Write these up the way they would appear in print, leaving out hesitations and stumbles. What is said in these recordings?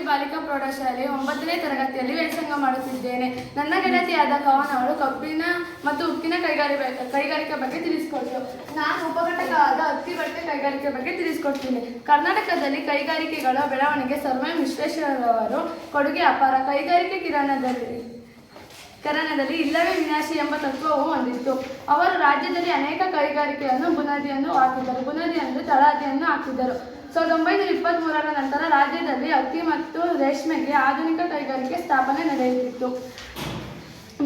ಬಾಲಿಕಾ ಪ್ರೌಢಶಾಲೆ 9ನೇ ತರಗತಿಯಲ್ಲಿ ವ್ಯಾಸಂಗ ಮಾಡುತ್ತಿದ್ದೇನೆ. ನನ್ನ ಗೆಳತಿಯಾದ ಕವನ ಅವಳು ಕಬ್ಬಿನ ಮತ್ತು ಉಕ್ಕಿನ ಕೈಗಾರಿಕೆ ಬಗ್ಗೆ ತಿಳಿಸಿಕೊಟ್ರು. ನಾನು ಉಪಘಟಕವಾದ ಹತ್ತಿ ಬಟ್ಟೆ ಕೈಗಾರಿಕೆ ಬಗ್ಗೆ ತಿಳಿಸಿಕೊಡ್ತೀನಿ. ಕರ್ನಾಟಕದಲ್ಲಿ ಕೈಗಾರಿಕೆಗಳ ಬೆಳವಣಿಗೆ ಸರ್ವ ವಿಶ್ವೇಶ್ವರವರು ಕೊಡುಗೆ ಅಪಾರ. ಕೈಗಾರಿಕೆ ಕಿರಣದಲ್ಲಿ ಇಲ್ಲವೇ ವಿನಾಶಿ ಎಂಬ ತತ್ವವು ಹೊಂದಿತ್ತು. ಅವರು ರಾಜ್ಯದಲ್ಲಿ ಅನೇಕ ಕೈಗಾರಿಕೆಯನ್ನು ಬುನಾದಿಯನ್ನು ಹಾಕಿದರು. ಬುನಾದಿ ಅಂದರೆ ತಳಹದಿಯನ್ನು ಹಾಕಿದರು. 1923ರ ನಂತರ ರಾಜ್ಯದಲ್ಲಿ ಹತ್ತಿ ಮತ್ತು ರೇಷ್ಮೆಗೆ ಆಧುನಿಕ ಕೈಗಾರಿಕೆ ಸ್ಥಾಪನೆ ನಡೆಯುತ್ತಿತ್ತು.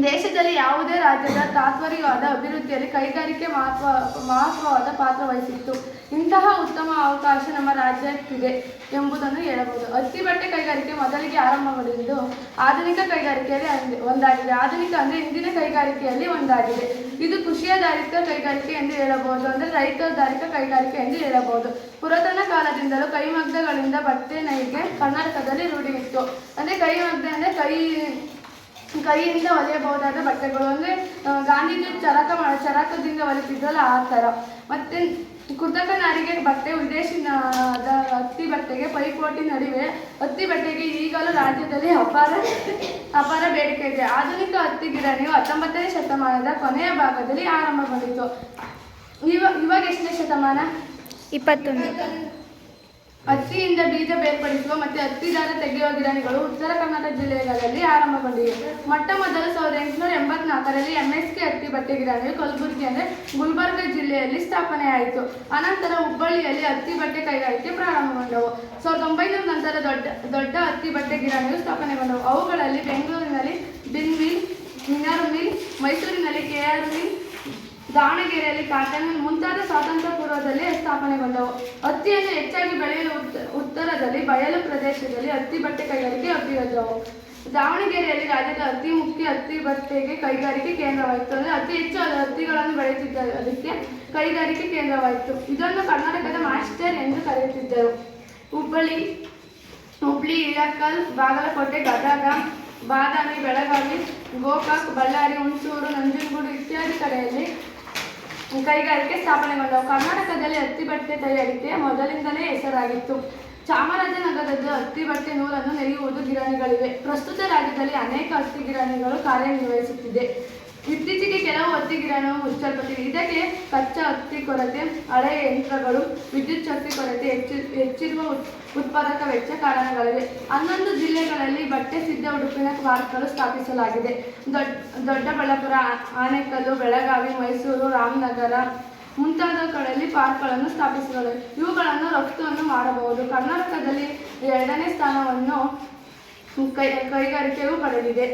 ದೇಶದಲ್ಲಿ ಯಾವುದೇ ರಾಜ್ಯದ ತಾತ್ಪರ್ಯವಾದ ಅಭಿವೃದ್ಧಿಯಲ್ಲಿ ಕೈಗಾರಿಕೆ ಮಹತ್ವವಾದ ಪಾತ್ರ ವಹಿಸಿತ್ತು. ಇಂತಹ ಉತ್ತಮ ಅವಕಾಶ ನಮ್ಮ ರಾಜ್ಯಕ್ಕಿದೆ ಎಂಬುದನ್ನು ಹೇಳಬಹುದು. ಹತ್ತಿ ಬಟ್ಟೆ ಕೈಗಾರಿಕೆ ಮೊದಲಿಗೆ ಆರಂಭಗೊಂಡಿದ್ದು ಆಧುನಿಕ ಕೈಗಾರಿಕೆಯಲ್ಲಿ ಒಂದಾಗಿದೆ. ಆಧುನಿಕ ಅಂದರೆ ಇಂದಿನ ಕೈಗಾರಿಕೆಯಲ್ಲಿ ಒಂದಾಗಿದೆ. ಇದು ಕೃಷಿಯಾಧಾರಿತ ಕೈಗಾರಿಕೆ ಎಂದು ಹೇಳಬಹುದು, ಅಂದರೆ ರೈತಾಧಾರಿತ ಕೈಗಾರಿಕೆ ಎಂದು ಹೇಳಬಹುದು. ಪುರಾತನ ಕಾಲದಿಂದಲೂ ಕೈಮಗ್ಗಗಳಿಂದ ಬಟ್ಟೆ ನೇಯ್ಗೆ ಕರ್ನಾಟಕದಲ್ಲಿ ರೂಢಿ ಇತ್ತು. ಅಂದರೆ ಕೈಮಗ್ಗ ಅಂದರೆ ಕೈಯಿಂದ ಹೊಲಿಯಬಹುದಾದ ಬಟ್ಟೆಗಳು. ಅಂದರೆ ಗಾಂಧೀಜಿ ಚರಕದಿಂದ ಹೊಲಿತಿದ್ರಲ್ಲ ಆ ಥರ. ಮತ್ತು ಕೃತಕ ನಾರಿಗೆ ಬಟ್ಟೆ ವಿದೇಶಿಯಾದ ಹತ್ತಿ ಬಟ್ಟೆಗೆ ಪೈಪೋಟಿ ನಡುವೆ ಹತ್ತಿ ಬಟ್ಟೆಗೆ ಈಗಲೂ ರಾಜ್ಯದಲ್ಲಿ ಅಪಾರ ಬೇಡಿಕೆ ಇದೆ. ಆಧುನಿಕ ಹತ್ತಿ ಗಿರಣಿಯು 19ನೇ ಶತಮಾನದ ಕೊನೆಯ ಭಾಗದಲ್ಲಿ ಆರಂಭಗೊಂಡಿತು. ಇವಾಗ ಎಷ್ಟನೇ ಶತಮಾನ? 21. ಹತ್ತಿಯಿಂದ ಬೀಜ ಬೇರ್ಪಡಿಸುವ ಮತ್ತು ಹತ್ತಿ ದಾರ ತೆಗೆಯುವ ಗಿರಣಿಗಳು ಉತ್ತರ ಕರ್ನಾಟಕ ಜಿಲ್ಲೆಗಳಲ್ಲಿ ಆರಂಭಗೊಂಡಿವೆ. ಮೊಟ್ಟ ಮೊದಲು 1884ರಲ್ಲಿ MSK ಹತ್ತಿ ಬಟ್ಟೆ ಗಿರಣಿಯು ಕಲಬುರಗಿ ಅಂದರೆ ಗುಲ್ಬರ್ಗ ಜಿಲ್ಲೆಯಲ್ಲಿ ಸ್ಥಾಪನೆಯಾಯಿತು. ಅನಂತರ ಹುಬ್ಬಳ್ಳಿಯಲ್ಲಿ ಹತ್ತಿ ಬಟ್ಟೆ ಕೈಗಾರಿಕೆ ಪ್ರಾರಂಭಗೊಂಡವು. 1900 ನಂತರ ದೊಡ್ಡ ಹತ್ತಿ ಬಟ್ಟೆ ಗಿರಣಿಗಳು ಸ್ಥಾಪನೆಗೊಂಡವು. ಅವುಗಳಲ್ಲಿ ಬೆಂಗಳೂರಿನಲ್ಲಿ ಬಿನ್ ಮಿಲ್, ಮಿನರ್ ಮಿಲ್, ಮೈಸೂರಿನಲ್ಲಿ KR ಮಿಲ್, ದಾವಣಗೆರೆಯಲ್ಲಿ ಕಾಟನ್ ಮಿಲ್ ಮುಂತಾದ ಸ್ವಾತಂತ್ರ್ಯ ಪೂರ್ವದಲ್ಲಿ ಸ್ಥಾಪನೆಗೊಂಡವು. ಹತ್ತಿಯನ್ನು ಹೆಚ್ಚಾಗಿ ಬೆಳೆಯುವ ಉತ್ತರದಲ್ಲಿ ಬಯಲು ಪ್ರದೇಶದಲ್ಲಿ ಹತ್ತಿ ಬಟ್ಟೆ ಕೈಗಾರಿಕೆ ಅಭಿವೃದ್ಧವು. ದಾವಣಗೆರೆಯಲ್ಲಿ ರಾಜ್ಯದ ಅತಿ ಮುಖ್ಯ ಹತ್ತಿ ಬಟ್ಟೆಗೆ ಕೈಗಾರಿಕೆ ಕೇಂದ್ರವಾಯಿತು. ಅಂದರೆ ಅತಿ ಹೆಚ್ಚು ಹತ್ತಿಗಳನ್ನು ಬೆಳೆಯುತ್ತಿದ್ದದಕ್ಕೆ ಕೈಗಾರಿಕೆ ಕೇಂದ್ರವಾಯಿತು. ಇದನ್ನು ಕರ್ನಾಟಕದ ಮಾಸ್ಟರ್ ಎಂದು ಕರೆಯುತ್ತಿದ್ದರು. ಹುಬ್ಬಳ್ಳಿ, ಇಳಕಲ್, ಬಾಗಲಕೋಟೆ, ಗದಗ, ಬಾದಾಮಿ, ಬೆಳಗಾವಿ, ಗೋಕಾಕ್, ಬಳ್ಳಾರಿ, ಹುಣಸೂರು, ನಂಜನಗೂಡು ಇತ್ಯಾದಿ ಕಡೆಯಲ್ಲಿ ಕೈಗಾರಿಕೆ ಸ್ಥಾಪನೆಗೊಂಡವು. ಕರ್ನಾಟಕದಲ್ಲಿ ಹತ್ತಿ ಬಟ್ಟೆ ತಯಾರಿಕೆ ಮೊದಲಿಂದಲೇ ಹೆಸರಾಗಿತ್ತು. ಚಾಮರಾಜನಗರದ ಹತ್ತಿ ಬಟ್ಟೆ ನೂಲನ್ನು ನೆಯ್ಯುವುದು ಗಿರಣಿಗಳಿವೆ. ಪ್ರಸ್ತುತ ರಾಜ್ಯದಲ್ಲಿ ಅನೇಕ ಹತ್ತಿ ಗಿರಣಿಗಳು ಕಾರ್ಯನಿರ್ವಹಿಸುತ್ತಿದೆ. ಇತ್ತೀಚೆಗೆ ಕೆಲವು ಹತ್ತಿ ಗಿರಣಿಗಳು ಮುಚ್ಚಲ್ಪಟ್ಟಿವೆ. ಇದಕ್ಕೆ ಕಚ್ಚಾ ಹತ್ತಿ ಕೊರತೆ, ಹಳೆಯ ಯಂತ್ರಗಳು, ವಿದ್ಯುತ್ ಶಕ್ತಿ ಕೊರತೆ, ಹೆಚ್ಚಿರುವ ಉತ್ಪಾದಕ ವೆಚ್ಚ ಕಾರಣಗಳಿವೆ. 11 ಜಿಲ್ಲೆಗಳಲ್ಲಿ ಬಟ್ಟೆ ಸಿದ್ಧ ಉಡುಪಿನ ಪಾರ್ಕ್ಗಳು ಸ್ಥಾಪಿಸಲಾಗಿದೆ. ದೊಡ್ಡಬಳ್ಳಾಪುರ, ಆನೇಕಲ್ಲು, ಬೆಳಗಾವಿ, ಮೈಸೂರು, ರಾಮನಗರ ಮುಂತಾದ ಕಡೆಯಲ್ಲಿ ಪಾರ್ಕ್ಗಳನ್ನು ಸ್ಥಾಪಿಸಲಾಗಿದೆ. ಇವುಗಳನ್ನು ರಫ್ತನ್ನು ಮಾಡಬಹುದು. ಕರ್ನಾಟಕದಲ್ಲಿ 2ನೇ ಸ್ಥಾನವನ್ನು ಕೈಗಾರಿಕೆಯು ಪಡೆದಿದೆ.